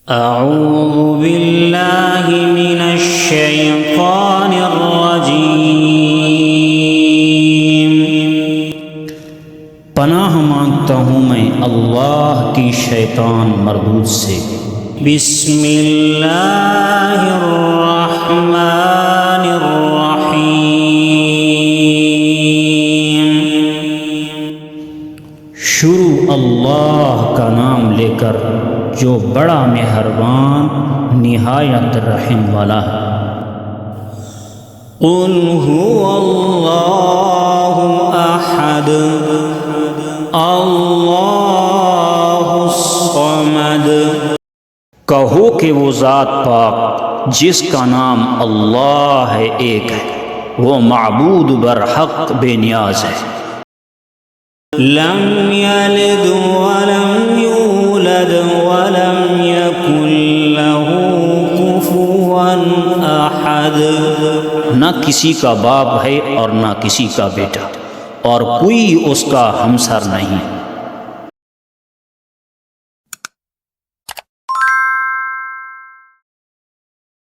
اعوذ باللہ من الشیطان الرجیم، پناہ مانگتا ہوں میں اللہ کی شیطان مردود سے۔ بسم اللہ الرحمن الرحیم، شروع اللہ کا نام لے کر جو بڑا مہربان نہایت رحم والا ہے۔ قل هو اللہ احد اللہ الصمد، کہو کہ وہ ذات پاک جس کا نام اللہ ہے ایک ہے، وہ معبود برحق بے نیاز ہے۔ لم یلد ولم یولد ولم یکن له کفوا احد، نہ کسی کا باپ ہے اور نہ کسی کا بیٹا، اور کوئی اس کا ہمسر نہیں۔